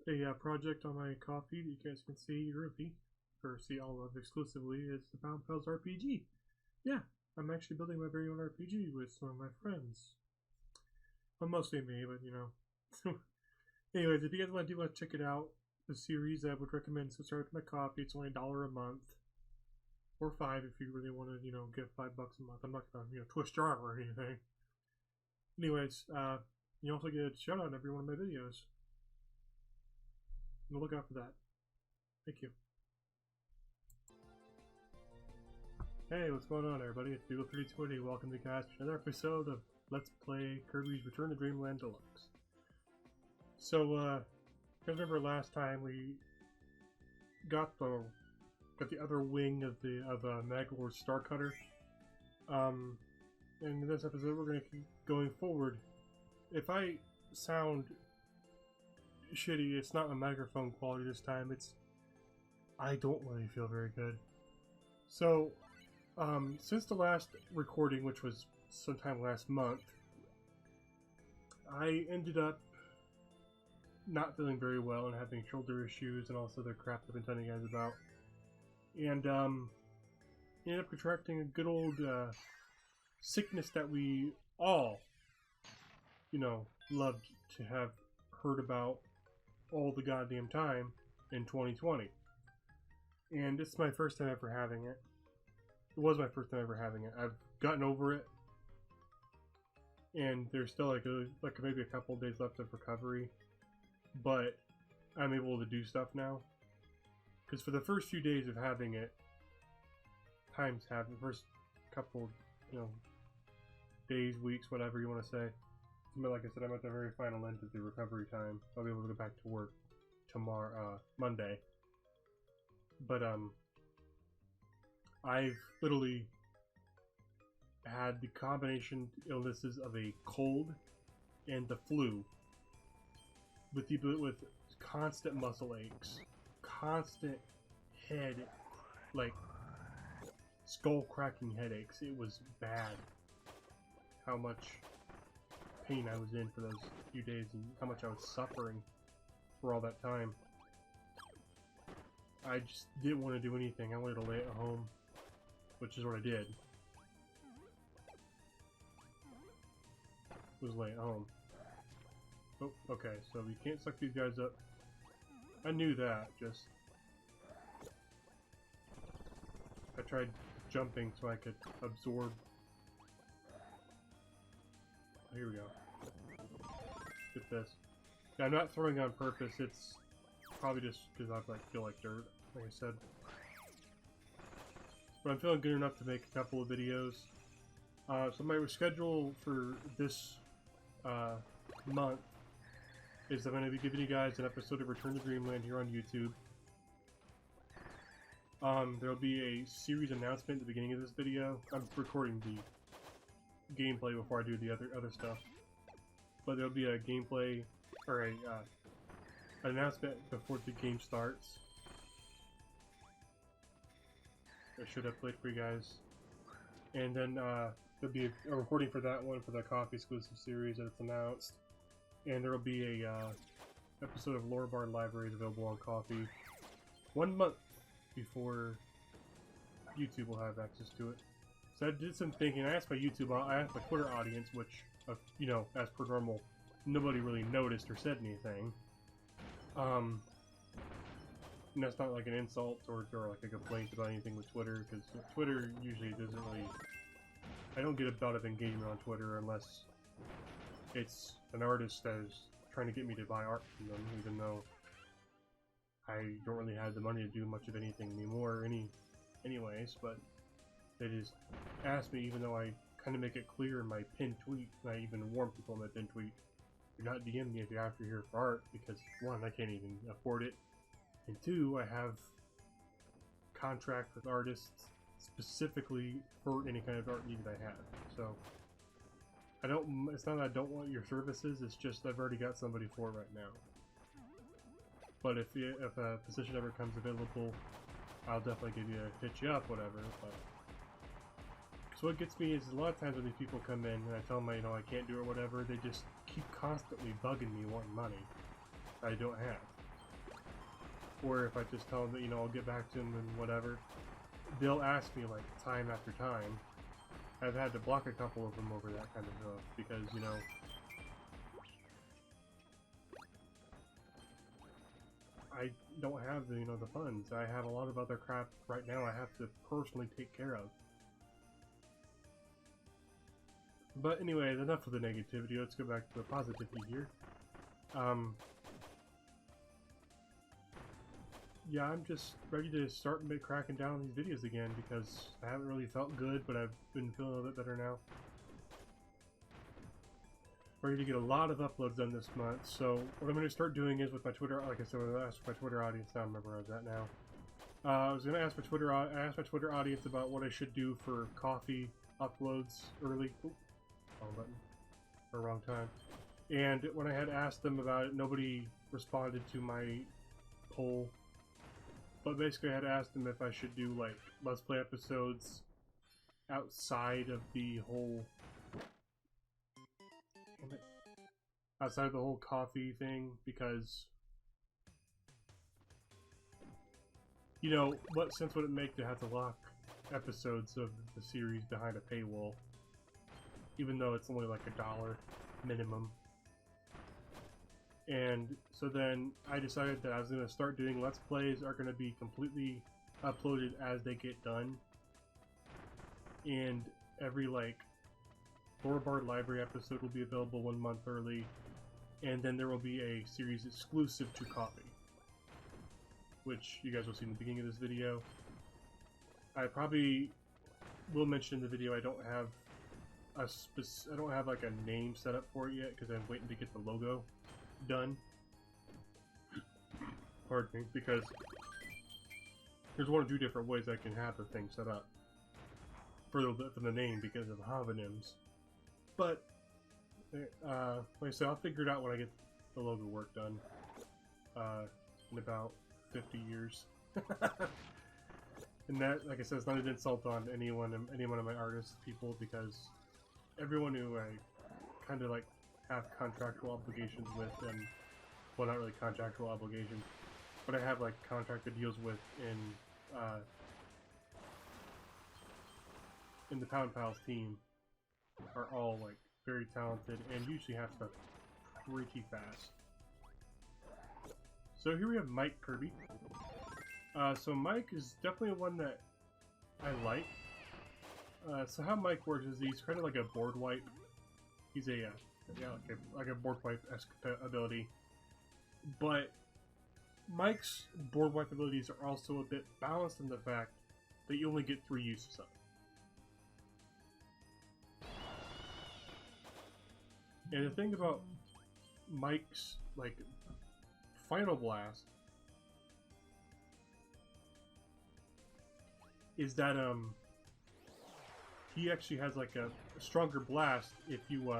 a project on my coffee that you guys can see early, or see all of exclusively, is the Bound Pals RPG. Yeah, I'm actually building my very own RPG with some of my friends. Well, mostly me, but you know. Anyways, if you guys want to check it out, the series, I would recommend subscribe to my coffee. It's only $1 a month, or $5 if you really want to, get $5 a month. I'm not gonna, twist your arm or anything. Anyways, you also get a shout out in every one of my videos. And look out for that. Thank you. Hey, what's going on, everybody? It's Beagle320. Welcome to guys to another episode of Let's Play Kirby's Return to Dreamland Deluxe. So, you guys remember last time we got the other wing of the Maglor's Star Cutter. And in this episode, we're going to keep going forward. If I sound shitty, it's not a microphone quality this time. I don't really feel very good. So, since the last recording, which was sometime last month, I ended up not feeling very well and having shoulder issues and also the crap I've been telling you guys about. And ended up contracting a good old sickness that we all, loved to have heard about all the goddamn time in 2020. And it's my first time ever having it. It was my first time ever having it. I've gotten over it. And there's still maybe a couple of days left of recovery. But I'm able to do stuff now. Because for the first few days of having it, the first couple, days, weeks, whatever you want to say. But like I said, I'm at the very final end of the recovery time. I'll be able to go back to work tomorrow, Monday. But I've literally had the combination illnesses of a cold and the flu, with constant muscle aches, constant head, skull cracking headaches. It was bad. How much pain I was in for those few days and how much I was suffering for all that time. I just didn't want to do anything. I wanted to lay at home, which is what I did. Was lay at home. Oh, okay, so we can't suck these guys up. I knew that, just... I tried jumping so I could absorb. Here we go. Get this. Yeah, I'm not throwing on purpose, it's probably just because I feel like dirt, like I said. But I'm feeling good enough to make a couple of videos. So my schedule for this month is I'm going to be giving you guys an episode of Return to Dreamland here on YouTube. There'll be a series announcement at the beginning of this video. I'm recording the gameplay before I do the other stuff. But there'll be a gameplay, or an announcement before the game starts. I should have played for you guys. And then there'll be a recording for that one, for the coffee exclusive series that it's announced. And there'll be a episode of Lore Barn Library available on Coffee 1 month before YouTube will have access to it. So I did some thinking. I asked my Twitter audience, which, as per normal, nobody really noticed or said anything. And that's not like an insult or like a complaint about anything with Twitter, because Twitter usually doesn't really... I don't get a lot of engagement on Twitter unless it's an artist that is trying to get me to buy art from them, even though I don't really have the money to do much of anything anymore anyways, but they just ask me, even though I kind of make it clear in my pinned tweet, and I even warn people in my pinned tweet, do not DM me if you're after here for art, because 1, I can't even afford it, and 2, I have contract with artists specifically for any kind of art need that I have. So it's not that I don't want your services, it's just I've already got somebody for it right now. But if a position ever comes available, I'll definitely hit you up, whatever. But so what gets me is a lot of times when these people come in and I tell them, I can't do it or whatever, they just keep constantly bugging me wanting money I don't have. or if I just tell them that, you know, I'll get back to them and whatever, they'll ask me like time after time. I've had to block a couple of them over that kind of stuff because, you know, I don't have the, you know, the funds. I have a lot of other crap right now I have to personally take care of. But anyway, enough of the negativity. Let's go back to the positivity here. Yeah, I'm just ready to start cracking down on these videos again because I haven't really felt good, but I've been feeling a little bit better now. Ready to get a lot of uploads done this month, so what I'm going to start doing is with my Twitter, like I said, I'm going to ask my Twitter audience, I don't remember where I was at now. I was going to ask my Twitter audience about what I should do for coffee uploads early. Ooh, wrong button. Or wrong time. And when I had asked them about it, nobody responded to my poll. But basically I had asked them if I should do like Let's Play episodes outside of the whole coffee thing, because, you know, what sense would it make to have to lock episodes of the series behind a paywall, even though it's only like $1 minimum. And so then I decided that I was going to start doing Let's Plays are going to be completely uploaded as they get done, and every like Lore Bar Library episode will be available 1 month early, and then there will be a series exclusive to coffee, which you guys will see in the beginning of this video. I probably will mention in the video I don't have like a name set up for it yet because I'm waiting to get the logo done. Pardon me, because there's one or two different ways I can have the thing set up for the name because of homonyms. But like I said, I'll figure it out when I get the logo work done in about 50 years. And that, like I said, it's not an insult on any one of my artist people, because everyone who I kind of like have contractual obligations with, and well, not really contractual obligations, but I have like contracted deals with in the Pound Pals team, are all like very talented and usually have stuff pretty fast. So here we have Mike Kirby. So Mike is definitely one that I like. So how Mike works is he's kind of like a board wipe. He's a like a board wipe-esque ability, but Mike's board wipe abilities are also a bit balanced in the fact that you only get 3 uses of it. And the thing about Mike's like Final Blast is that he actually has like a stronger blast if you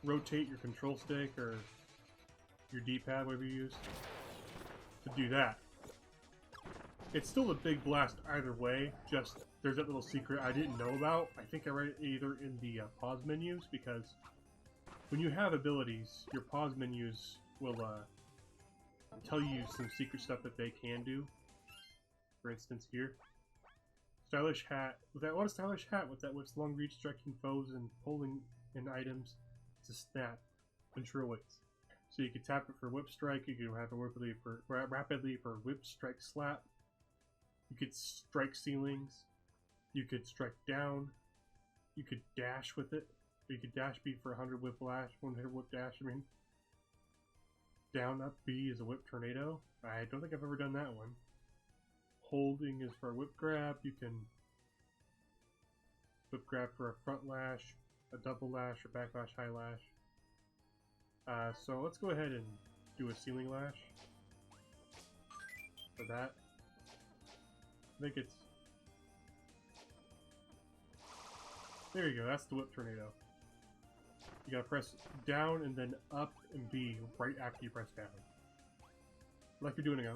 rotate your control stick or your D-pad, whatever you use, to do that. It's still a big blast either way, just there's that little secret I didn't know about. I think I read it either in the pause menus, because when you have abilities, your pause menus will tell you some secret stuff that they can do. For instance, here, stylish hat. What a stylish hat! With that whip's long reach, striking foes and pulling in items. It's a snap. Control it. So you can tap it for whip strike. You can have it rapidly for whip strike slap. You could strike ceilings. You could strike down. You could dash with it. You could dash B for 100 whip lash, 1 whip dash. I mean, down up B is a whip tornado. I don't think I've ever done that one. Holding is for a whip grab. You can whip grab for a front lash, a double lash, or back lash, high lash. So let's go ahead and do a ceiling lash for that. I think it's... There you go, that's the whip tornado. You gotta press down and then up and B right after you press down. Like you're doing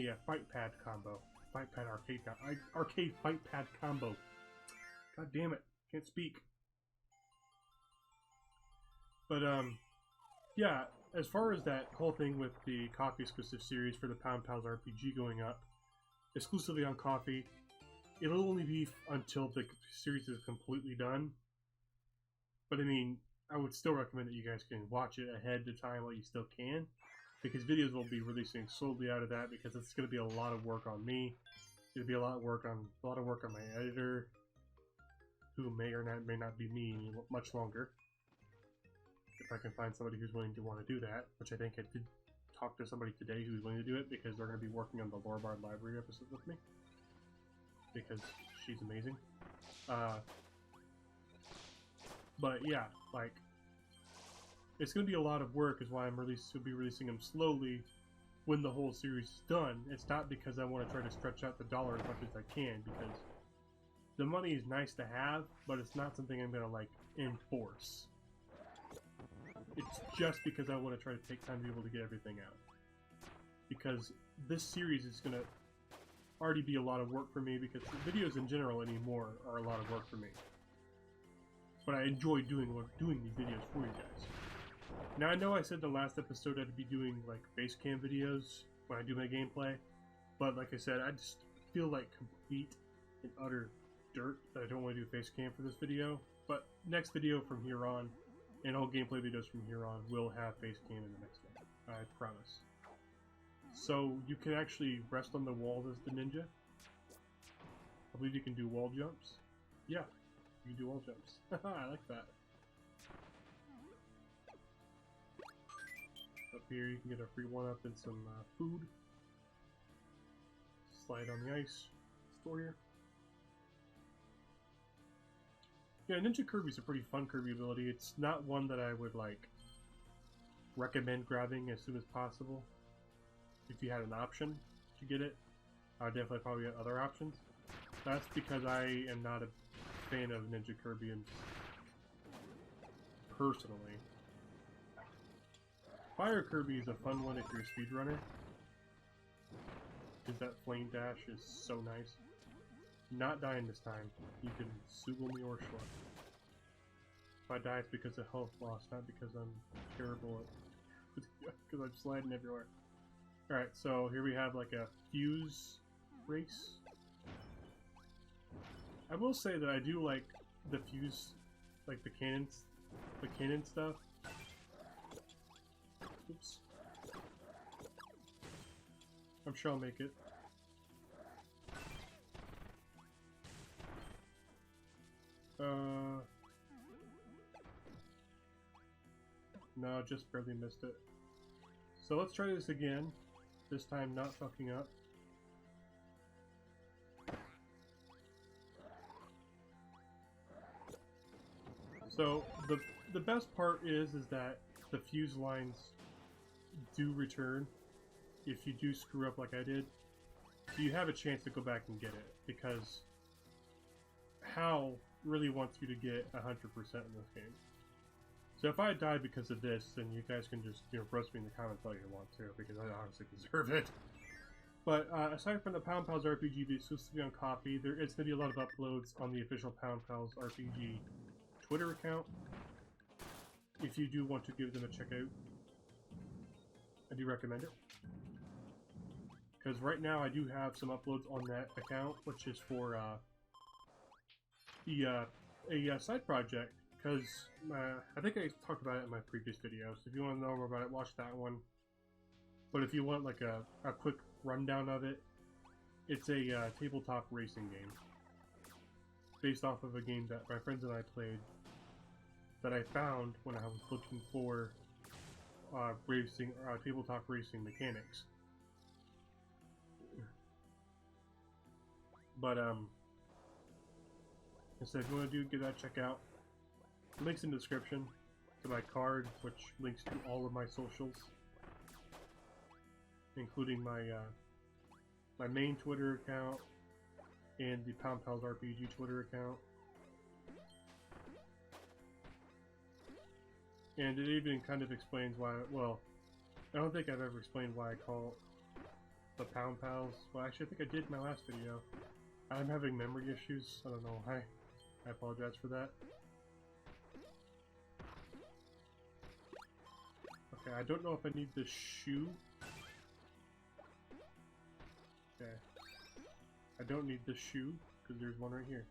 a fight pad combo. Fight pad arcade fight pad combo. God damn it, can't speak. But yeah, as far as that whole thing with the coffee exclusive series for the Pound Pals RPG going up, exclusively on coffee, it'll only be until the series is completely done. But I mean, I would still recommend that you guys can watch it ahead of time while you still can, because videos will be releasing slowly out of that, because it's going to be a lot of work on me. It'll be a lot of work on my editor, who may or may not be me much longer. If I can find somebody who's willing to want to do that, which I think I did talk to somebody today who's willing to do it, because they're going to be working on the Lore Bard Library episode with me, because she's amazing. But yeah, like, it's going to be a lot of work, is why I'm be releasing them slowly when the whole series is done. It's not because I want to try to stretch out the dollar as much as I can, because the money is nice to have, but it's not something I'm going to, like, enforce. It's just because I want to try to take time to be able to get everything out. Because this series is going to already be a lot of work for me, because videos in general anymore are a lot of work for me. But I enjoy doing these videos for you guys. Now, I know I said the last episode I'd be doing, like, face cam videos when I do my gameplay, but like I said, I just feel like complete and utter dirt that I don't want to do face cam for this video. But next video from here on, and all gameplay videos from here on, will have face cam in the next one. I promise. So, you can actually rest on the walls as the ninja. I believe you can do wall jumps. Yeah. You can do wall jumps. I like that. Up here you can get a free 1-up and some food. Slide on the ice. Store here. Yeah, Ninja Kirby's a pretty fun Kirby ability. It's not one that I would, like, recommend grabbing as soon as possible. If you had an option to get it, I would definitely probably get other options. That's because I am not a fan of Ninja Kirby personally. Fire Kirby is a fun one if you're a speedrunner, because that flame dash is so nice. Not dying this time. You can Sugle me or Schluck. If I die, it's because of health loss, not because I'm terrible at because I'm sliding everywhere. Alright, so here we have like a fuse race. I will say that I do like the fuse, like the cannon stuff. Oops. I'm sure I'll make it. No, just barely missed it. So let's try this again. This time not fucking up. So the best part is that the fuse lines do return if you do screw up like I did. So you have a chance to go back and get it, because Hal really wants you to get 100% in this game. So if I die because of this, then you guys can just, roast me in the comments all you want to, because I honestly deserve it. But aside from the Pound Pals RPG being exclusively on Coffee, there is going to be a lot of uploads on the official Pound Pals RPG Twitter account. If you do want to give them a check out, I do recommend it. Because right now I do have some uploads on that account, which is for a side project. Because I think I talked about it in my previous videos. If you want to know more about it, watch that one. But if you want like a quick rundown of it, it's a tabletop racing game based off of a game that my friends and I played that I found when I was looking for tabletop racing mechanics. But I said, if you want to give that a check out. Links in the description to my card, which links to all of my socials, including my my main Twitter account and the Pound Pals RPG Twitter account. And it even kind of explains why, well, I don't think I've ever explained why I call the Pound Pals. Well, actually, I think I did in my last video. I'm having memory issues. I don't know why. I apologize for that. Okay, I don't know if I need this shoe. Okay. I don't need this shoe, because there's one right here.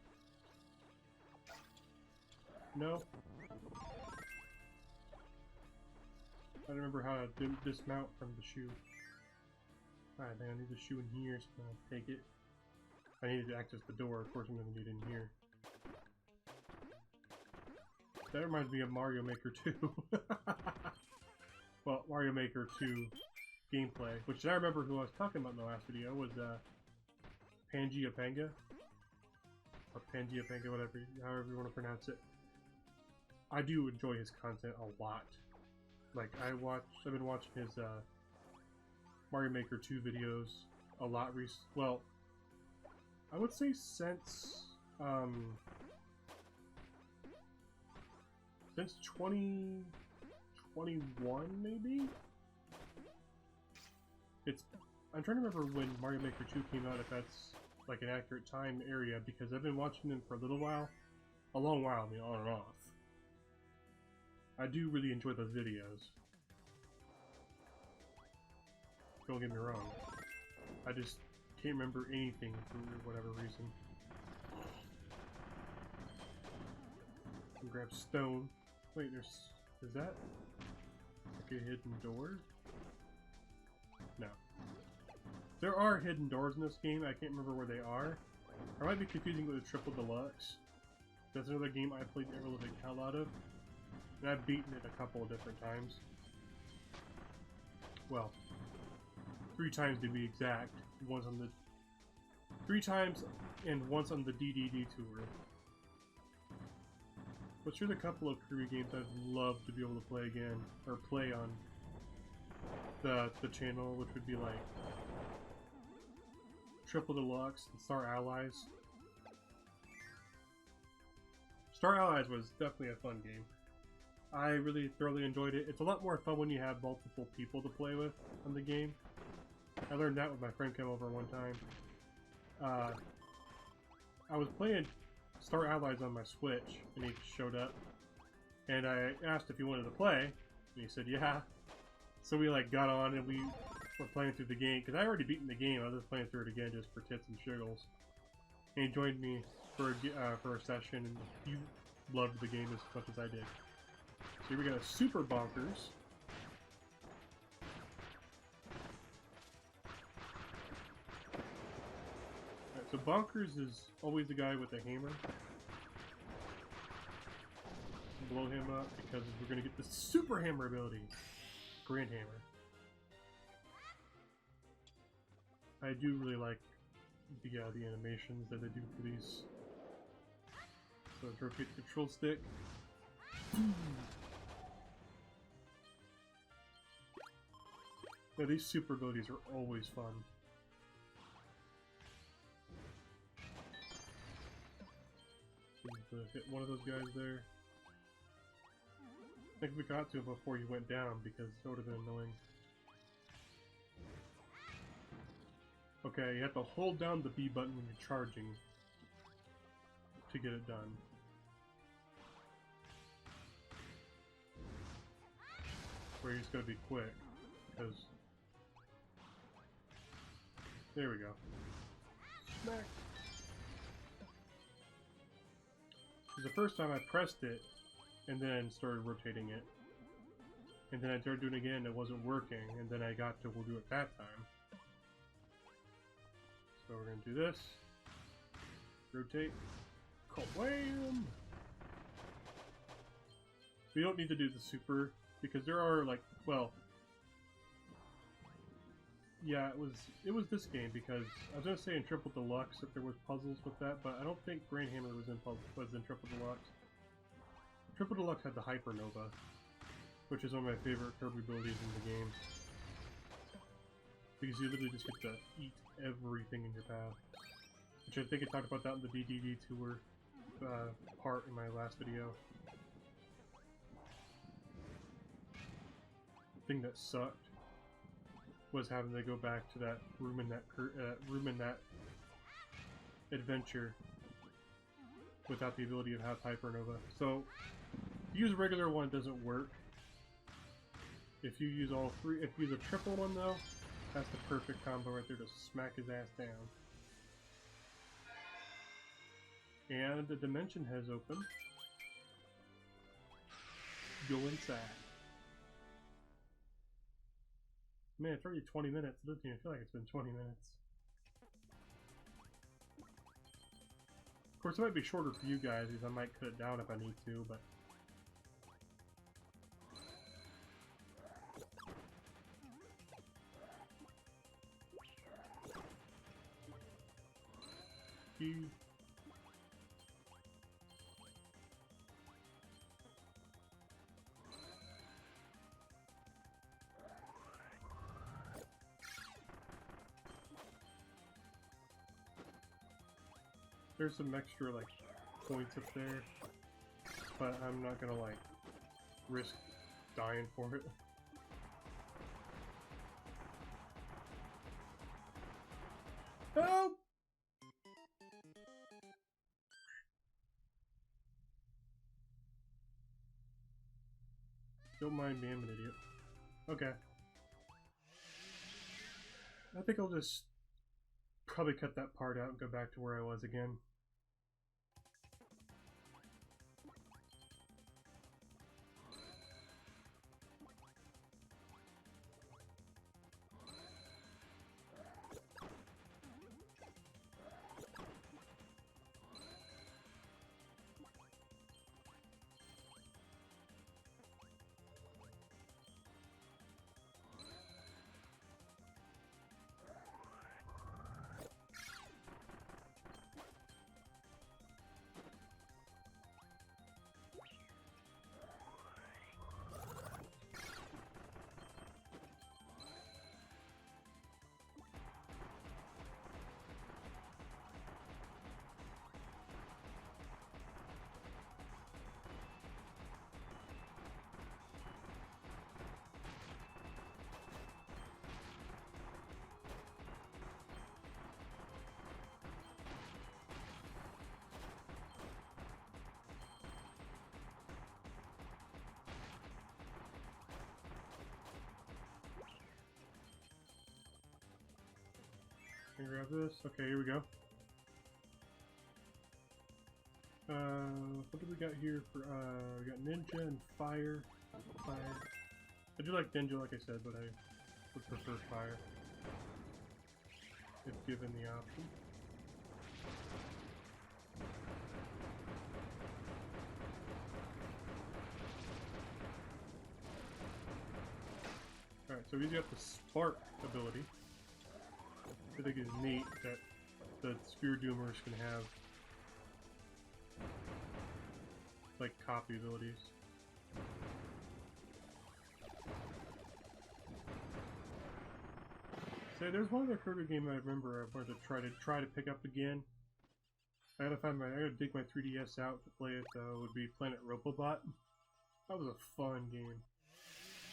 No. I don't remember how to dismount from the shoe. Alright, then I need the shoe in here, so I'll take it. I need to access the door, of course I'm going to need it in here. That reminds me of Mario Maker 2. Well, Mario Maker 2 gameplay, which I remember who I was talking about in the last video, was Pangia Panga. Or Pangia Panga, whatever, however you want to pronounce it. I do enjoy his content a lot. Like, I've been watching his Mario Maker 2 videos a lot well, I would say since 2021, maybe? I'm trying to remember when Mario Maker 2 came out, if that's like an accurate time area, because I've been watching him for a little while. A long while, I mean, on and off. I do really enjoy those videos. Don't get me wrong. I just can't remember anything for whatever reason. Grab stone. Wait, is that like a hidden door? No. There are hidden doors in this game, I can't remember where they are. I might be confusing with the Triple Deluxe. That's another game I played the ever-living hell out of. And I've beaten it a couple of different times. Well, 3 times to be exact. Once on the 3 times and once on the DDD tour. But there's a couple of Kirby games I'd love to be able to play again, or play on the channel, which would be like Triple Deluxe and Star Allies. Star Allies was definitely a fun game. I really thoroughly enjoyed it. It's a lot more fun when you have multiple people to play with on the game. I learned that when my friend came over one time. I was playing Star Allies on my Switch, and he showed up. And I asked if he wanted to play, and he said yeah. So we like got on and we were playing through the game, because I already beaten the game. I was just playing through it again just for tits and shiggles. And he joined me for a session, and he loved the game as much as I did. So here we got a Super Bonkers. Alright, so Bonkers is always the guy with the hammer. Blow him up because we're going to get the Super Hammer ability. Grand Hammer. I do really like the animations that they do for these. So let's rotate the control stick. Yeah, these super abilities are always fun. Seems to hit one of those guys there. I think we got to him before he went down, because that would have been annoying. Okay, you have to hold down the B button when you're charging to get it done. Where you just gotta be quick, because... There we go. Smack! The first time I pressed it, and then started rotating it. And then I started doing it again, it wasn't working, and then I got to, we'll do it that time. So we're gonna do this. Rotate. Kablam! We don't need to do the super, because there are like, well... Yeah, it was this game, because I was gonna say in Triple Deluxe that there was puzzles with that, but I don't think Grand Hammer was in Triple Deluxe. Triple Deluxe had the Hypernova, which is one of my favorite Kirby abilities in the game. Because you literally just get to eat everything in your path. Which I think I talked about that in the DDD tour part in my last video. The thing that sucked was having to go back to that room in that adventure without the ability to have Hypernova. So, if you use a regular one, it doesn't work. If you use all three, if you use a triple one though, that's the perfect combo right there to smack his ass down. And the dimension has opened. Go inside. Man, it's already 20 minutes. It doesn't even feel like it's been 20 minutes. Of course, it might be shorter for you guys because I might cut it down if I need to, but... There's some extra, like, points up there, but I'm not gonna, like, risk dying for it. Help! Don't mind me, I'm an idiot. Okay. I think I'll just probably cut that part out and go back to where I was again. Grab this. Okay, here we go. What do we got here for, we got Ninja and Fire. I do like Ninja, like I said, but I would prefer Fire. If given the option. Alright, so he's got the Spark ability. I think it's neat that the Spear Doomers can have like copy abilities. So there's one other Kirby game I remember I wanted to try to pick up again. I gotta dig my 3DS out to play it. Would be Planet Robobot. That was a fun game.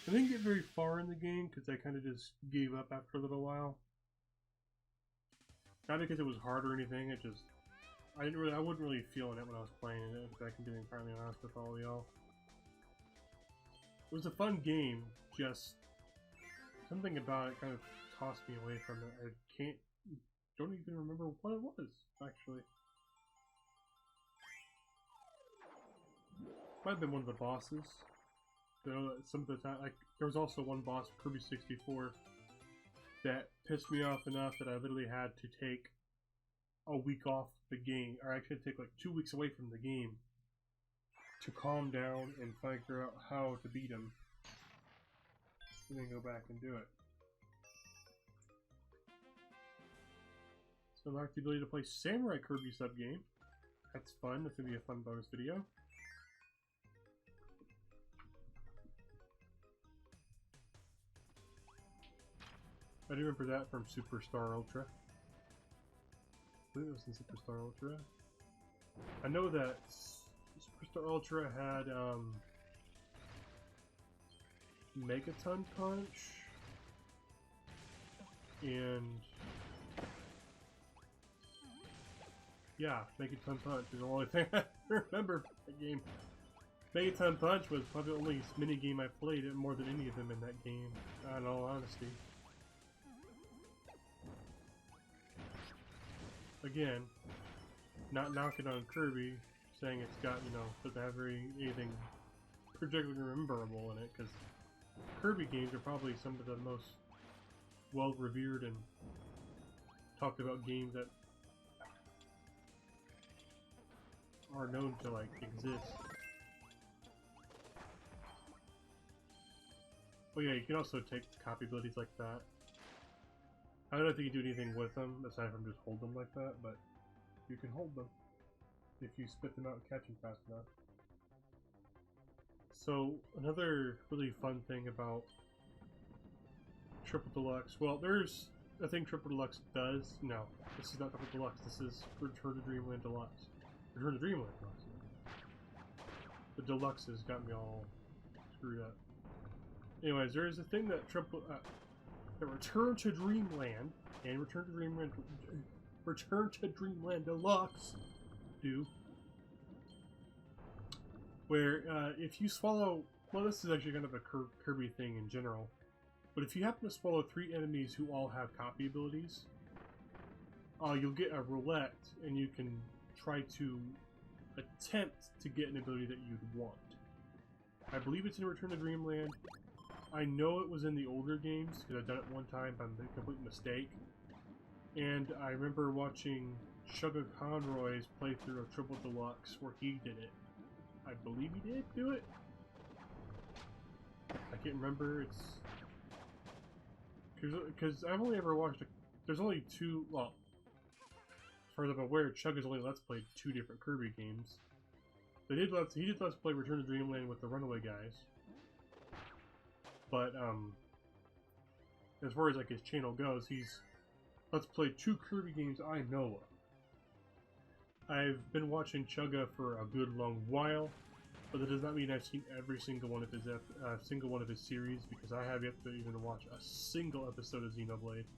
I didn't get very far in the game because I kind of just gave up after a little while. Not because it was hard or anything, it just... I wasn't really feeling it when I was playing it, if I can be entirely honest with all y'all. It was a fun game, just... something about it kind of tossed me away from it. I don't even remember what it was, actually. Might have been one of the bosses. You know, some of the time, like, there was also one boss, Kirby 64, that pissed me off enough that I literally had to take a week off the game, or actually take like 2 weeks away from the game to calm down and figure out how to beat him, and then go back and do it. So unlock the ability to play Samurai Kirby sub-game. That's fun, that's gonna be a fun bonus video. I do remember that from Superstar Ultra. I believe it was in Superstar Ultra. I know that Superstar Ultra had Megaton Punch and yeah, Megaton Punch is the only thing I remember from that game. Megaton Punch was probably the only mini game I played it more than any of them in that game, in all honesty. Again, not knocking on Kirby, saying it's got, you know, doesn't have anything particularly memorable in it, because Kirby games are probably some of the most well-revered and talked about games that are known to, like, exist. Oh yeah, you can also take copy abilities like that. I don't know if you can do anything with them, aside from just hold them like that, but you can hold them if you spit them out and catch them fast enough. So, another really fun thing about Triple Deluxe, well, there's a thing Triple Deluxe does. No, this is not Triple Deluxe, this is Return to Dreamland Deluxe. Return to Dreamland Deluxe. The Deluxe has got me all screwed up. Anyways, there is a thing that that Return to Dreamland and Return to Dreamland Deluxe do, where if you swallow, well, this is actually kind of a Kirby thing in general, but if you happen to swallow 3 enemies who all have copy abilities, you'll get a roulette, and you can try to attempt to get an ability that you'd want. I believe it's in Return to Dreamland. I know it was in the older games, because I've done it one time by a complete mistake. And I remember watching Sugar Conroy's playthrough of Triple Deluxe, where he did it. I believe he did do it? I can't remember, it's... Because I've only ever watched... There's only 2... Well, as far as I'm aware, Chug has only Let's Played 2 different Kirby games. He did Let's Play Return to Dreamland with the Runaway guys. But, as far as, like, his channel goes, he's Let's Played 2 Kirby games I know of. I've been watching Chugga for a good long while, but that does not mean I've seen every single one of his series, because I have yet to even watch a single episode of Xenoblade.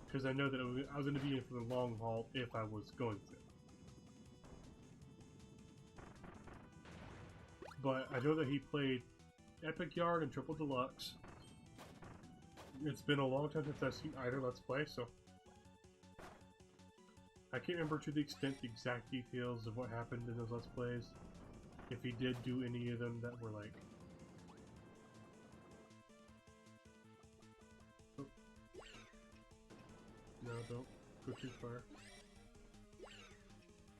Because I know that I was going to be in for the long haul if I was going to. But I know that he played Epic Yard and Triple Deluxe. It's been a long time since I've seen either Let's Play, so I can't remember to the exact details of what happened in those Let's Plays. If he did do any of them that were like... Oh. No, don't go too far.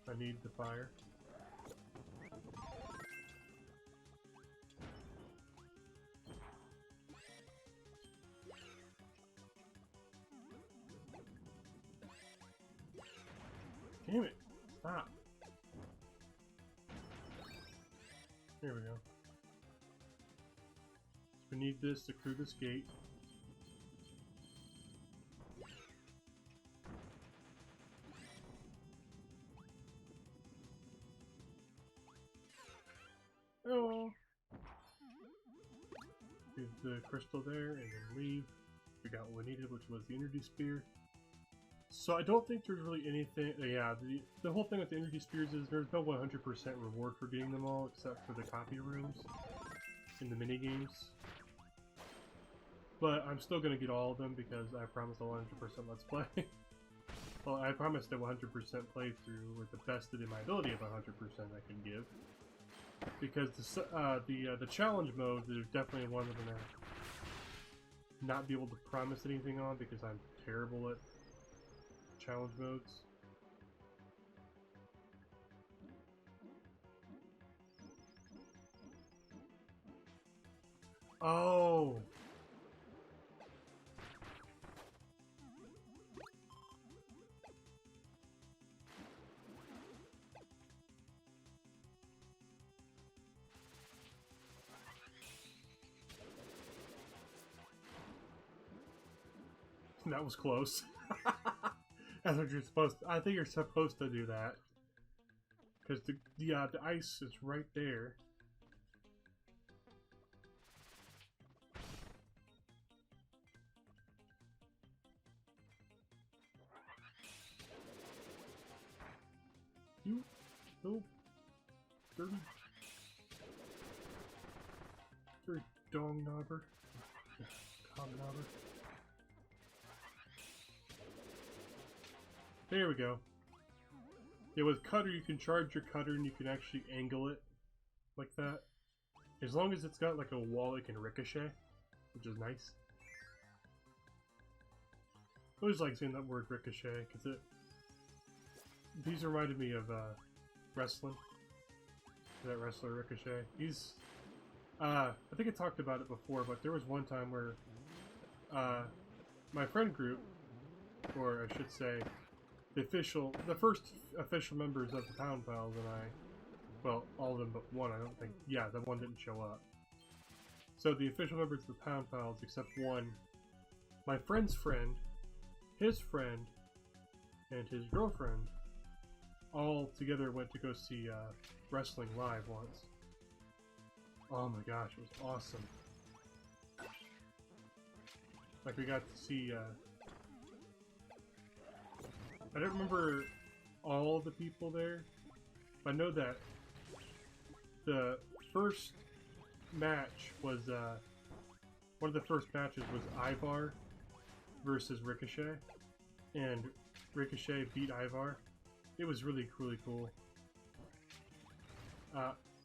I need the fire. Damn it! Stop! There we go. We need this to clear this gate. Oh! Leave the crystal there and then leave. We got what we needed, which was the energy spear. So I don't think there's really anything... Yeah, the whole thing with the energy spears is there's no 100% reward for getting them all, except for the copy rooms in the minigames. But I'm still going to get all of them because I promised a 100% Let's Play. Well, I promised a 100% playthrough with the best in my ability of 100% I can give. Because the challenge mode is definitely one I'm going to not be able to promise anything on because I'm terrible at challenge modes. Oh! That was close. That's what you're supposed to, I think you're supposed to do that. Because the ice is right there. You little dirty For dong knobber. Comm knobber. There we go. Yeah, with cutter you can charge your cutter and you can actually angle it like that. As long as it's got like a wall it can ricochet, which is nice. I always like saying that word ricochet because these reminded me of wrestling. That wrestler Ricochet. He's I think I talked about it before, but there was one time where my friend group, or I should say the first official members of the Pound Pals and I, well, all of them but one, I don't think, yeah, the one didn't show up. So the official members of the Pound Pals, except one, my friend's friend, his friend, and his girlfriend, all together went to go see wrestling live once. Oh my gosh, it was awesome. Like, we got to see, I don't remember all the people there, but I know that the first match was, one of the first matches was Ivar versus Ricochet, and Ricochet beat Ivar. It was really, really cool.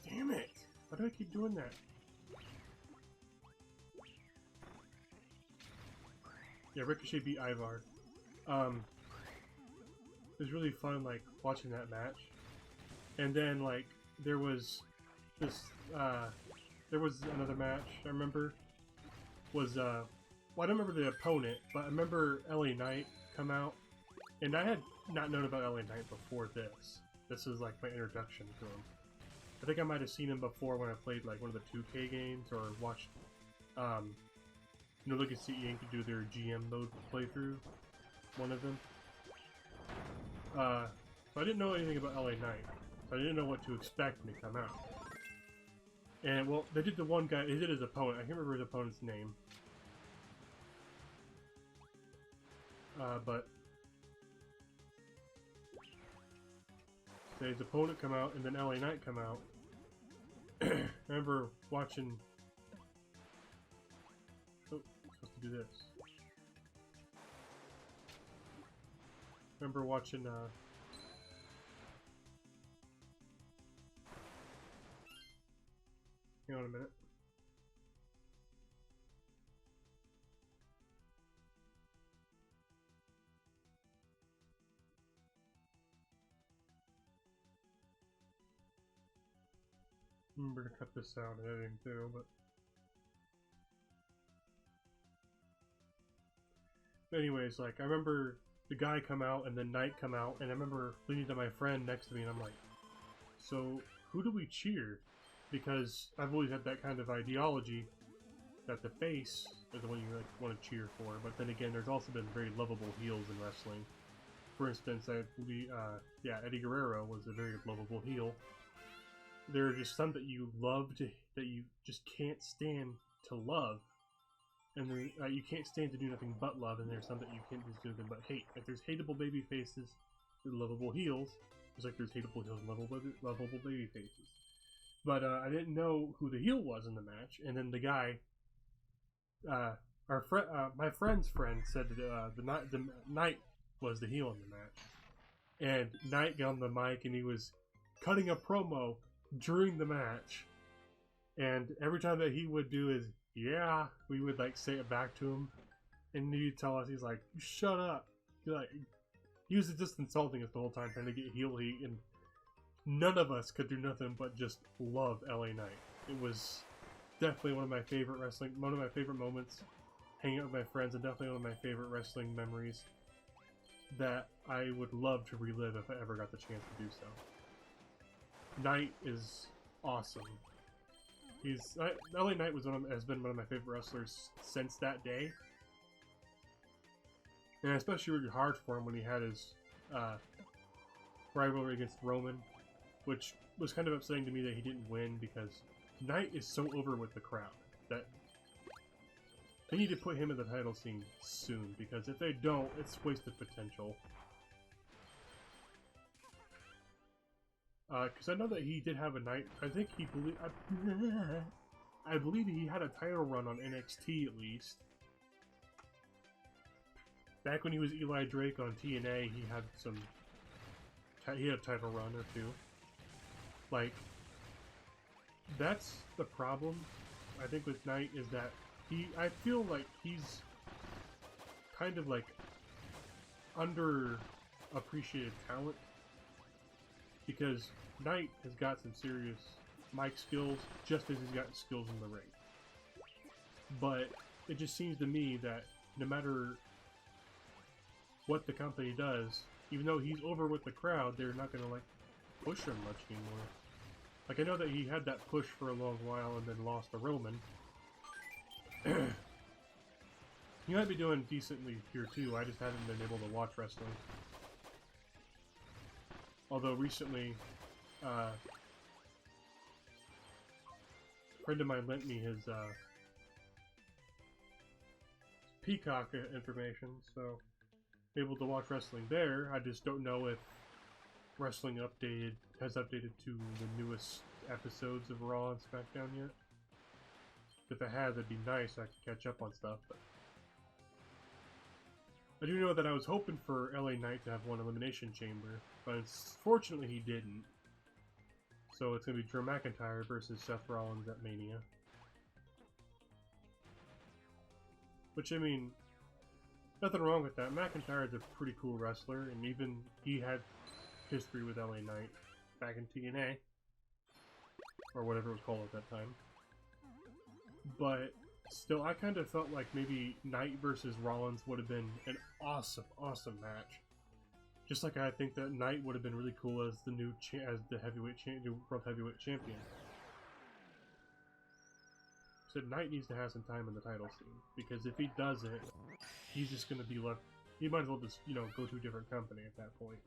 Damn it! Why do I keep doing that? Yeah, Ricochet beat Ivar. It was really fun, like, watching that match. And then, like, there was this, there was another match, I remember, was, well, I don't remember the opponent, but I remember LA Knight come out, and I had not known about LA Knight before this. This was, like, my introduction to him. I think I might have seen him before when I played, like, one of the 2K games, or watched, you know, look at CE Inc. do their GM mode playthrough, one of them. But I didn't know anything about LA Knight, so I didn't know what to expect when he come out. And, well, they did the one guy, they did his opponent, I can't remember his opponent's name. But so his opponent come out, and then LA Knight come out. I remember watching... Oh, I'm supposed to do this. I remember watching, hang on a minute. Remember to cut this out in editing too, but anyways, like, I remember the guy come out and then Knight come out, and I remember leaning to my friend next to me and I'm like, so who do we cheer? Because I've always had that kind of ideology that the face is the one you, like, want to cheer for, but then again, there's also been very lovable heels in wrestling. For instance, yeah, Eddie Guerrero was a very lovable heel. There are just some that you love that you just can't stand to love, and then you can't stand to do nothing but love, and there's some that you can't just do nothing but hate. Like, there's hateable baby faces, there's lovable heels, just like there's hateable heels and lovable baby faces. But I didn't know who the heel was in the match, and then the guy, my friend's friend said that the Knight was the heel in the match, and Knight got on the mic and he was cutting a promo during the match, and every time that he would do his yeah, we would, like, say it back to him, and he'd tell us, he's like, shut up. He was just insulting us the whole time, trying to get heel heat, and none of us could do nothing but just love LA Knight. It was definitely one of my favorite moments, hanging out with my friends, and definitely one of my favorite wrestling memories that I would love to relive if I ever got the chance to do so. Knight is awesome. LA Knight has been one of my favorite wrestlers since that day, and I especially worked hard for him when he had his rivalry against Roman, which was kind of upsetting to me that he didn't win, because Knight is so over with the crowd that they need to put him in the title scene soon, because if they don't, it's wasted potential. Because I know that he did have a night. I think he believed. I believe he had a title run on NXT at least. Back when he was Eli Drake on TNA, he had a title run or two. Like, that's the problem, I think, with Knight, is that I feel like he's kind of like underappreciated talent, because Knight has got some serious mic skills, just as he's got skills in the ring. But it just seems to me that no matter what the company does, even though he's over with the crowd, they're not gonna like push him much anymore. Like, I know that he had that push for a long while and then lost to Roman. He might be doing decently here too, I just haven't been able to watch wrestling. Although recently, a friend of mine lent me his Peacock information, so able to watch wrestling there. I just don't know if Wrestling has updated to the newest episodes of Raw and SmackDown yet. If it has, it'd be nice so I could catch up on stuff. But I do know that I was hoping for LA Knight to have one Elimination Chamber, but unfortunately he didn't. So it's going to be Drew McIntyre versus Seth Rollins at Mania. Which, I mean, nothing wrong with that. McIntyre is a pretty cool wrestler, and even he had history with LA Knight back in TNA, or whatever it was called at that time. But still, I kind of felt like maybe Knight versus Rollins would have been an awesome, awesome match. Just like I think that Knight would have been really cool as the new World Heavyweight Champion. So Knight needs to have some time in the title scene, because if he doesn't, he's just going to be left. He might as well just, you know, go to a different company at that point.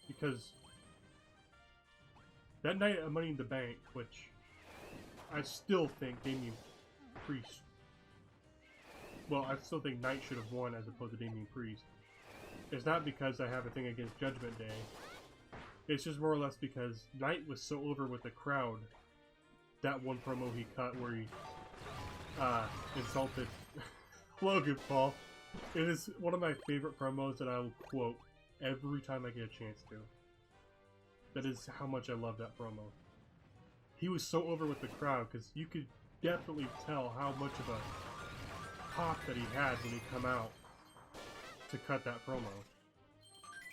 Because that night at Money in the Bank, which I still think Damian Priest, well, I still think Knight should have won as opposed to Damian Priest. It's not because I have a thing against Judgment Day. It's just more or less because Knight was so over with the crowd. That one promo he cut where he insulted Logan Paul. It is one of my favorite promos that I will quote every time I get a chance to. That is how much I love that promo. He was so over with the crowd because you could definitely tell how much of a pop that he had when he come out to cut that promo.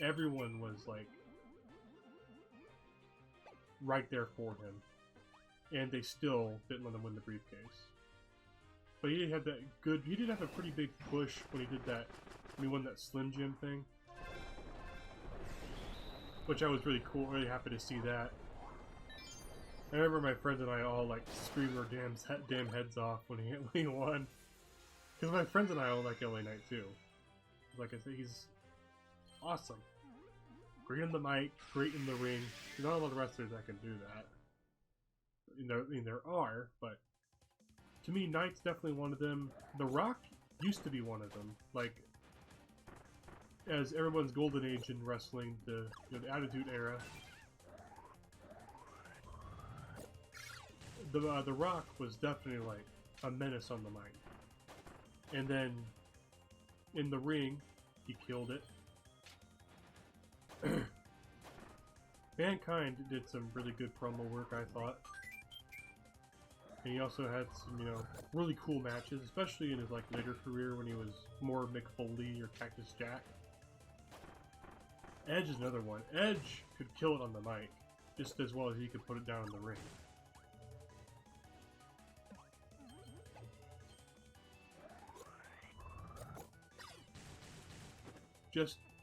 Everyone was like right there for him, and they still didn't let him win the briefcase. But he did have that good. He did have a pretty big push when he did that. When he won that Slim Jim thing, which I was really cool. Really happy to see that. I remember my friends and I all like screamed our damn heads off when he won. Because my friends and I all like LA Knight too. Like I said, he's awesome. Great in the mic, great in the ring. There's not a lot of wrestlers that can do that. I mean, there are, but to me, Knight's definitely one of them. The Rock used to be one of them. Like, as everyone's golden age in wrestling, the Attitude Era. The Rock was definitely like a menace on the mic, and then in the ring, he killed it. Mankind did some really good promo work, I thought. And he also had some, really cool matches, especially in his like later career when he was more Mick Foley or Cactus Jack. Edge is another one. Edge could kill it on the mic just as well as he could put it down in the ring.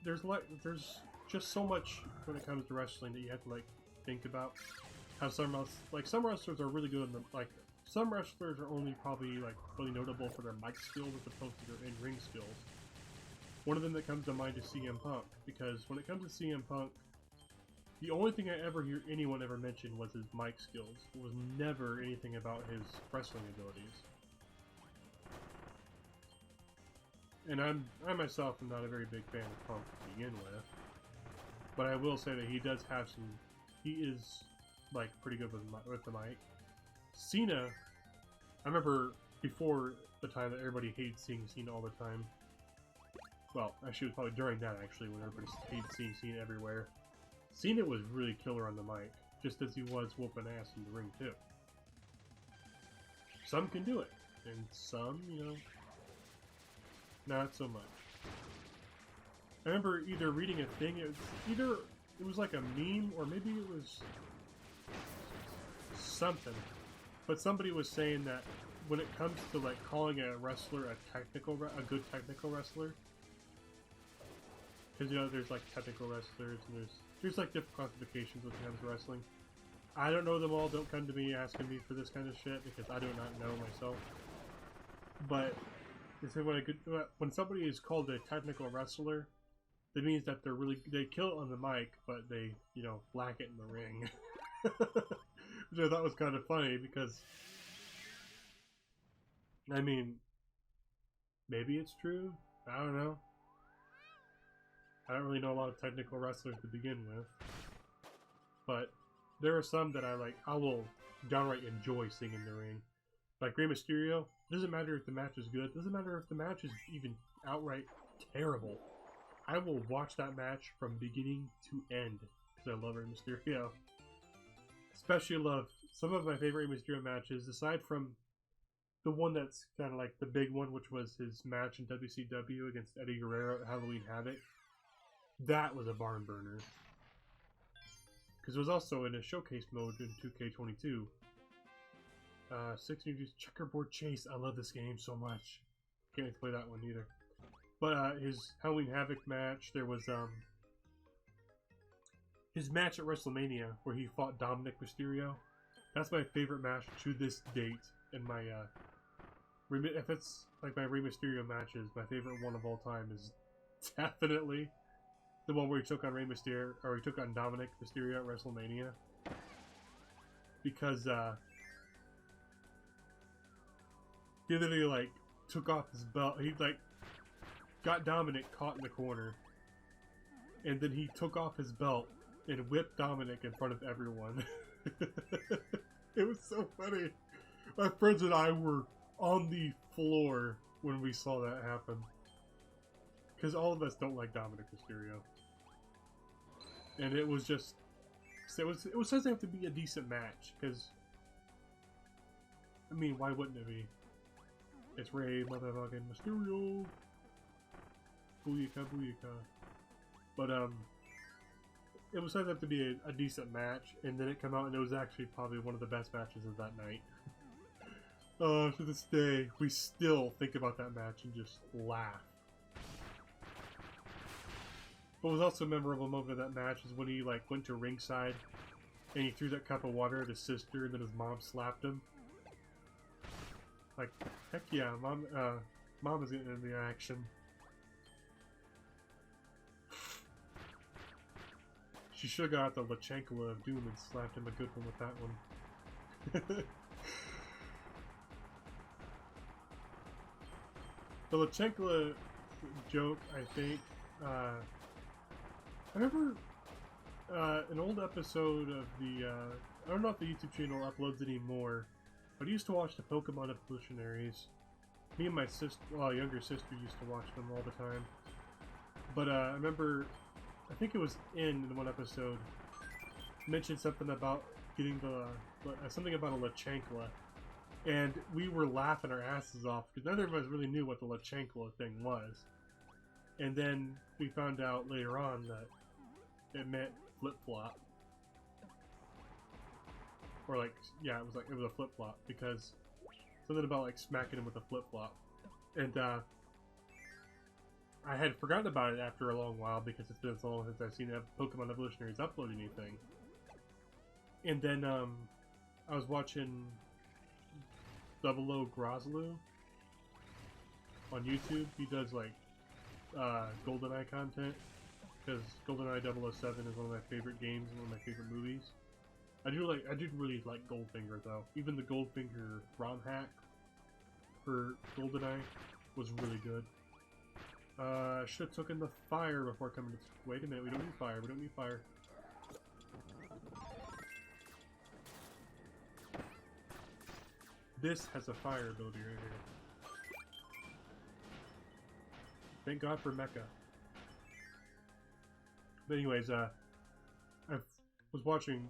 There's just so much when it comes to wrestling that you have to like think about. How some wrestlers are really good on some wrestlers are only probably like really notable for their mic skills as opposed to their in-ring skills. One of them that comes to mind is CM Punk, because when it comes to CM Punk, the only thing I ever hear anyone ever mention was his mic skills. It was never anything about his wrestling abilities. And I myself am not a very big fan of Punk to begin with. But I will say that he does have some... He is, like, pretty good with the mic. Cena, I remember before the time that everybody hated seeing Cena all the time. Well, actually, it was probably during that, actually, when everybody hated seeing Cena everywhere. Cena was really killer on the mic, just as he was whooping ass in the ring, too. Some can do it, and some, you know, not so much. I remember either reading a thing, it was like a meme, or maybe it was something, but somebody was saying that when it comes to like calling a wrestler a good technical wrestler, because you know there's like technical wrestlers and there's like different classifications when it comes to wrestling. I don't know them all. Don't come to me asking me for this kind of shit because I do not know myself. But they say when somebody is called a technical wrestler, that means that they kill it on the mic, but they, you know, lack it in the ring. Which I thought was kind of funny because, I mean, maybe it's true. I don't know. I don't really know a lot of technical wrestlers to begin with, but there are some that I will downright enjoy seeing in the ring. Like Rey Mysterio, doesn't matter if the match is good, doesn't matter if the match is even outright terrible. I will watch that match from beginning to end because I love Rey Mysterio. Especially love some of my favorite Rey Mysterio matches, aside from the one that's kind of like the big one, which was his match in WCW against Eddie Guerrero at Halloween Havoc. That was a barn burner. Because it was also in a showcase mode in 2K22. 6 News Checkerboard Chase. I love this game so much. Can't wait to play that one either. But his Halloween Havoc match, there was his match at WrestleMania where he fought Dominic Mysterio. That's my favorite match to this date. And my if it's like my Rey Mysterio matches, my favorite one of all time is definitely the one where he took on Rey Mysterio, or he took on Dominic Mysterio at WrestleMania. Because he literally like took off his belt. He like got Dominic caught in the corner, and then he took off his belt and whipped Dominic in front of everyone. It was so funny. My friends and I were on the floor when we saw that happen. Because all of us don't like Dominic Mysterio. And it was just... It was supposed to have to be a decent match, because... I mean, why wouldn't it be? It's Rey motherfucking Mysterio! Booyaka, booyaka. But, it was supposed to have to be a decent match, and then it came out and it was actually probably one of the best matches of that night. To this day, we still think about that match and just laugh. What was also a memorable moment of that match is when he like went to ringside and he threw that cup of water at his sister and then his mom slapped him. Like, heck yeah, mom is getting into the action. She should have got out the Lachankula of Doom and slapped him a good one with that one. The Lachankula joke, I think, I remember an old episode of the, I don't know if the YouTube channel uploads anymore, but I used to watch the Pokemon Evolutionaries. Me and my sister, well, younger sister used to watch them all the time. But I remember, I think it was in one episode, mentioned something about getting something about a Lachankula. And we were laughing our asses off because neither of us really knew what the Lachankula thing was. And then we found out later on that it meant flip-flop. Or like, yeah, it was a flip-flop because something about like smacking him with a flip-flop. And I had forgotten about it after a long while because it's been so long since I've seen Pokemon Evolutionaries upload anything. And then I was watching Double O Grozlu on YouTube. He does like GoldenEye content because GoldenEye 007 is one of my favorite games and one of my favorite movies. I do really like Goldfinger though. Even the Goldfinger ROM hack for GoldenEye was really good. Should have taken the fire before coming to... Wait a minute, we don't need fire, we don't need fire. This has a fire ability right here. Thank God for Mecha. But anyways, I was watching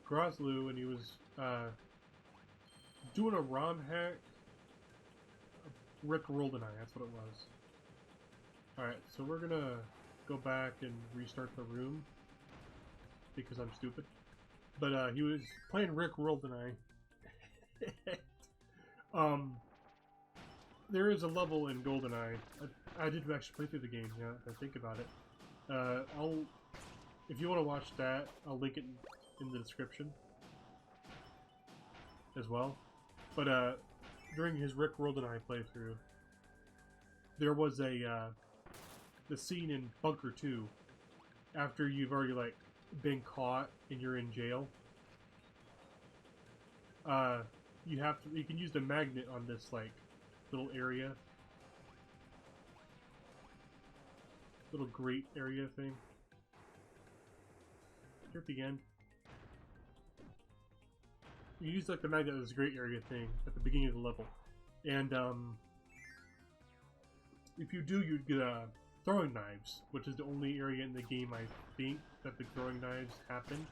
Groslu, and he was doing a ROM hack. Rick rolled an eye, that's what it was. Alright, so we're gonna go back and restart the room because I'm stupid. But he was playing Rick rolled an eye. There is a level in GoldenEye. I did actually play through the game, yeah, I think about it. If you want to watch that, I'll link it in the description as well. But during his Rick Rolled and I playthrough, there was the scene in Bunker 2 after you've already like been caught and you're in jail. You can use the magnet on this like little area, little grate area thing. Here at the end, you use like the magnet of this grate area thing at the beginning of the level, and if you do, you'd get throwing knives, which is the only area in the game I think that the throwing knives happen.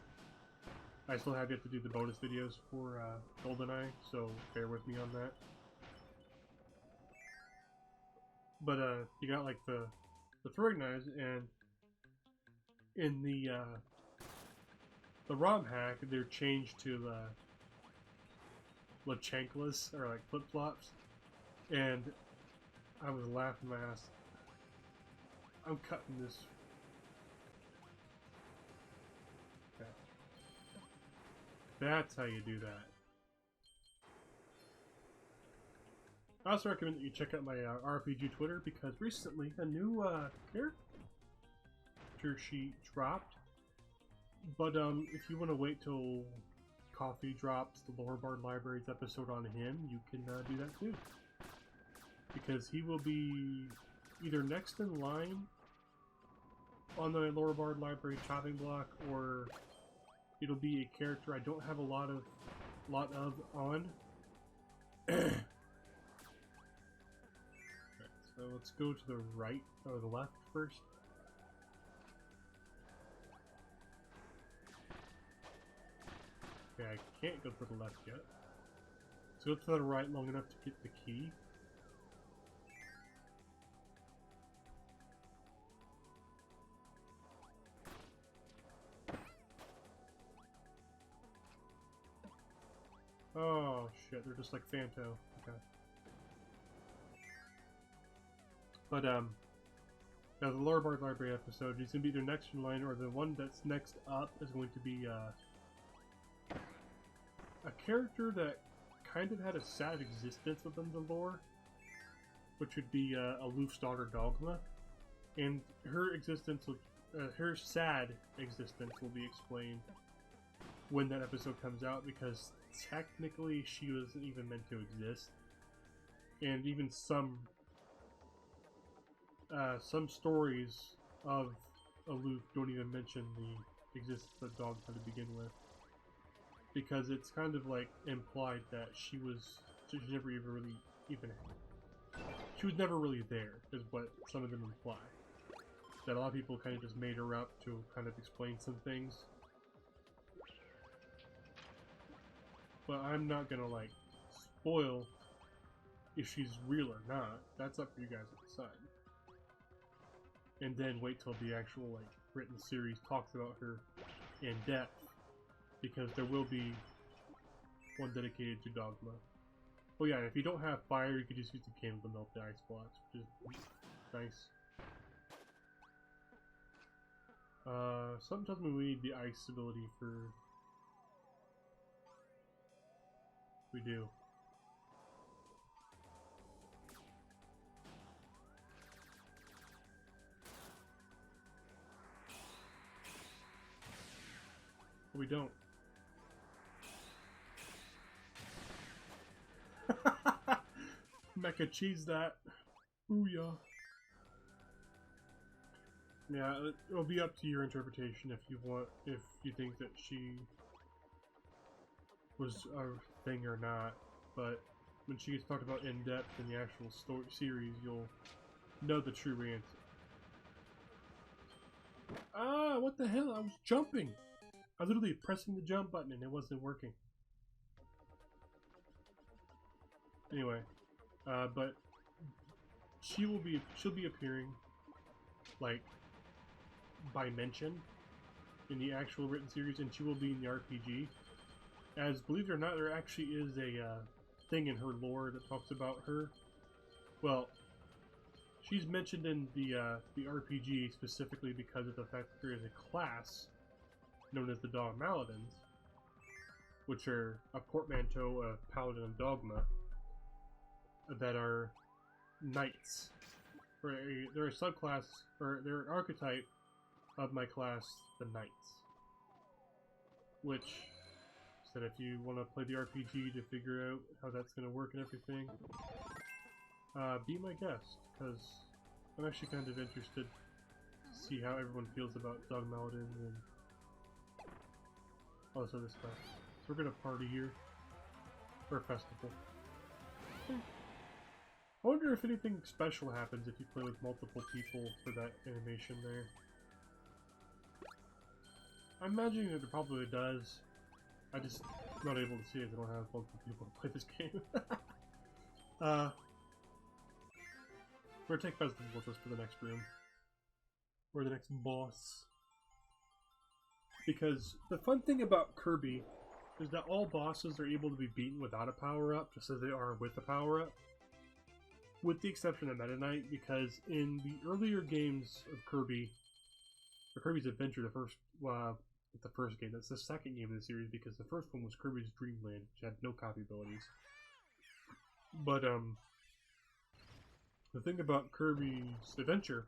I still have yet to do the bonus videos for GoldenEye, so bear with me on that. But you got like the throwing knives, and in the ROM hack, they're changed to the chanclas, or like flip flops, and I was laughing my ass. I'm cutting this. Okay. That's how you do that. I also recommend that you check out my RPG Twitter, because recently a new character sheet dropped. But if you want to wait till Coffee drops the Lower Bard Library's episode on him, you can do that too. Because he will be either next in line on the Lower Bard Library chopping block, or it'll be a character I don't have a lot of on. So let's go to the right, or the left first. Okay, I can't go to the left yet. So go to the right long enough to get the key. Oh shit, they're just like Fanto. Okay. But now the Lower Bard Library episode is going to be either next in line, or the one that's next up is going to be a character that kind of had a sad existence within the lore, which would be Aloof's daughter Dogma, and her existence, her sad existence, will be explained when that episode comes out, because technically she wasn't even meant to exist, and even some stories of Aloof don't even mention the existence of Dogma to begin with, because it's kind of like implied that she never she was never really there, is what some of them imply. That a lot of people kind of just made her up to kind of explain some things. But I'm not gonna like spoil if she's real or not. That's up for you guys to decide. And then wait till the actual like written series talks about her in depth, because there will be one dedicated to Dogma. Oh yeah, and if you don't have fire, you could just use the candle to melt the ice blocks, which is nice. Something tells me we need the ice ability for... We do. But we don't. Mecha cheese that. Booyah. Yeah, it'll be up to your interpretation if you think that she was a thing or not. But when she gets talked about in depth in the actual story series, you'll know the true answer. Ah, what the hell? I was jumping. I was literally pressing the jump button and it wasn't working. Anyway, but she'll be appearing like by mention in the actual written series, and she will be in the RPG. As believe it or not, there actually is a thing in her lore that talks about her. Well, she's mentioned in the RPG specifically because of the fact that there is a class known as the Dogmaladins, which are a portmanteau of Paladin and Dogma, that are knights. They're a subclass, or they're an archetype of my class, the Knights. Which, said if you want to play the RPG to figure out how that's going to work and everything, be my guest, because I'm actually kind of interested to see how everyone feels about Dogmaladins and all this other stuff. So we're going to party here, for a festival. I wonder if anything special happens if you play with multiple people for that animation there. I'm imagining that it probably does. I just not able to see it. I don't have multiple people to play this game. We're gonna take Festival with us for the next room. Or the next boss. Because the fun thing about Kirby is that all bosses are able to be beaten without a power-up, just as they are with a power-up. With the exception of Meta Knight, because in the earlier games of Kirby, or Kirby's Adventure, the first game, that's the second game in the series, because the first one was Kirby's Dreamland, which had no copy abilities. But, the thing about Kirby's Adventure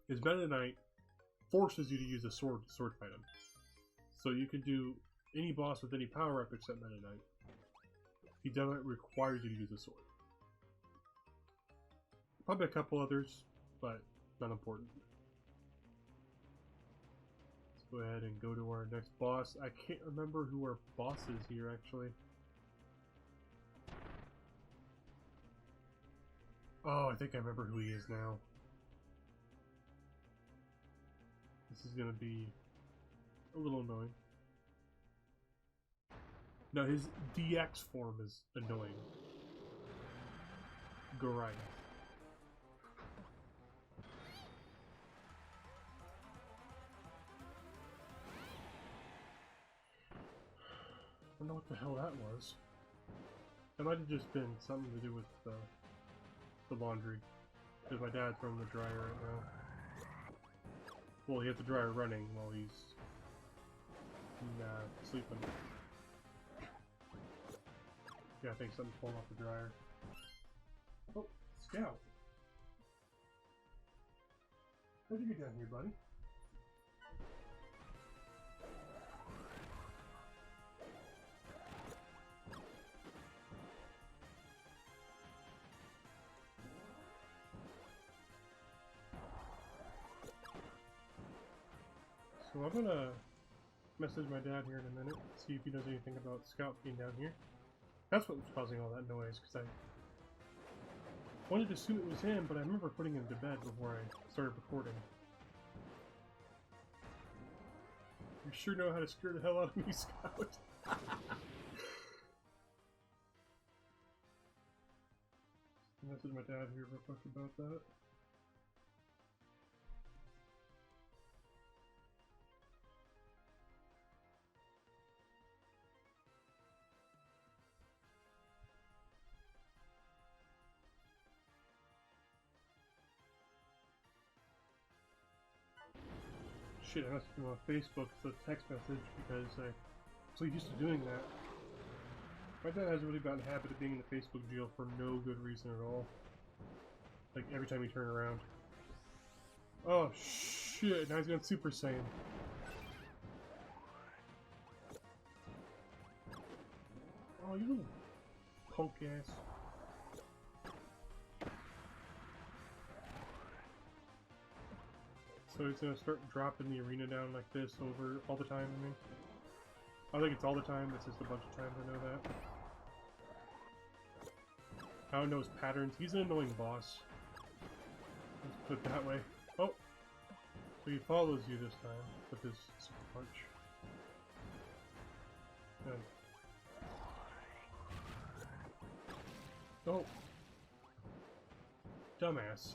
is Meta Knight forces you to use a sword to sword fight him. So you can do any boss with any power-up except Meta Knight. He doesn't require you to use a sword. Probably a couple others, but not important. Let's go ahead and go to our next boss. I can't remember who our boss is here, actually. Oh, I think I remember who he is now. This is gonna be a little annoying. No, his DX form is annoying. Goriah. I don't know what the hell that was. That might have just been something to do with the laundry. Because my dad's running the dryer right now. Well, he has the dryer running while he's sleeping. Yeah, I think something's falling off the dryer. Oh, Scout. How'd you get down here, buddy? So I'm gonna message my dad here in a minute, see if he knows anything about Scout being down here. That's what was causing all that noise, because I wanted to assume it was him, but I remember putting him to bed before I started recording. You sure know how to scare the hell out of me, Scout. Message my dad here real quick about that. Shit, I must have been on Facebook, so text message, because I'm so used to doing that. My dad has a really bad habit of being in the Facebook jail for no good reason at all. Like, every time you turn around. Oh, shit, now he's going Super Saiyan. Oh, you little punk ass. So it's gonna start dropping the arena down like this over all the time, I mean. I think it's all the time, it's just a bunch of times I know that. I don't know his patterns. He's an annoying boss. Let's put it that way. Oh! So he follows you this time with his super punch. Good. Oh! Dumbass.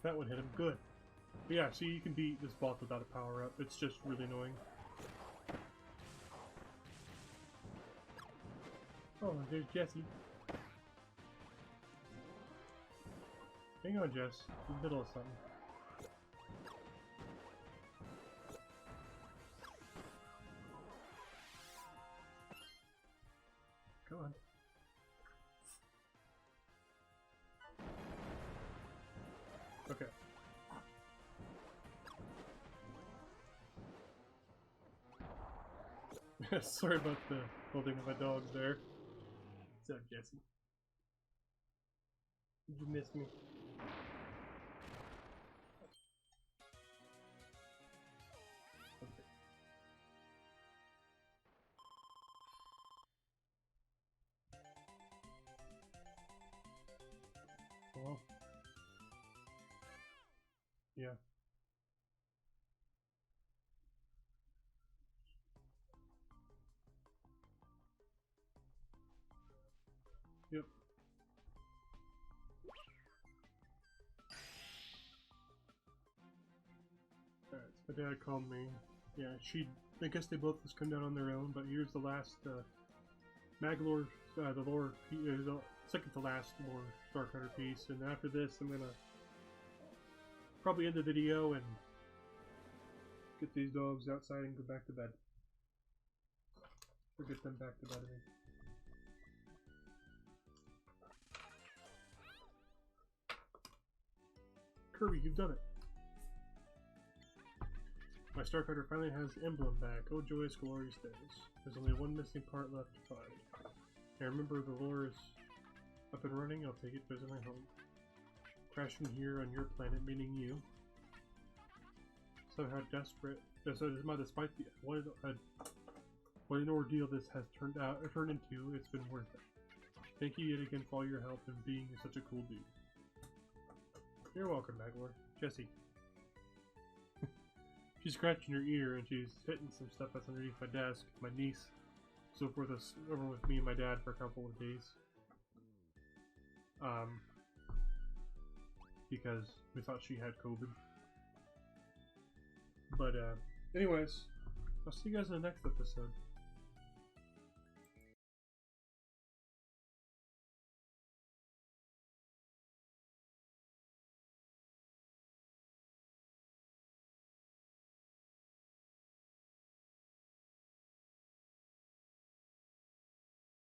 That one hit him good. But yeah, see, you can beat this boss without a power-up. It's just really annoying. Oh, there's Jesse. Hang on, Jess. In the middle of something. Go on. Okay. Sorry about the holding of my dogs there. What's up, Jesse? Did you miss me? Okay. Well. Yeah. Yep. Alright, so my dad called me. Yeah, I guess they both just come down on their own, but here's the last, Maglore, the lore, the second to last lore Star Cutter piece, and after this I'm gonna probably end the video and get these dogs outside and go back to bed. Or get them back to bed, I mean. Kirby, you've done it! My Star Cutter finally has the emblem back. Oh joyous, glorious days. There's only one missing part left to find. And remember, the lore is up and running. I'll take it visit my home. Crashing here on your planet, meaning you. Somehow desperate. Despite the what an ordeal this has turned into, it's been worth it. Thank you yet again for all your help and being such a cool dude. You're welcome, Maglore. Jesse. She's scratching her ear and she's hitting some stuff that's underneath my desk. My niece was over with me and my dad for a couple of days. Because we thought she had COVID. But anyways, I'll see you guys in the next episode.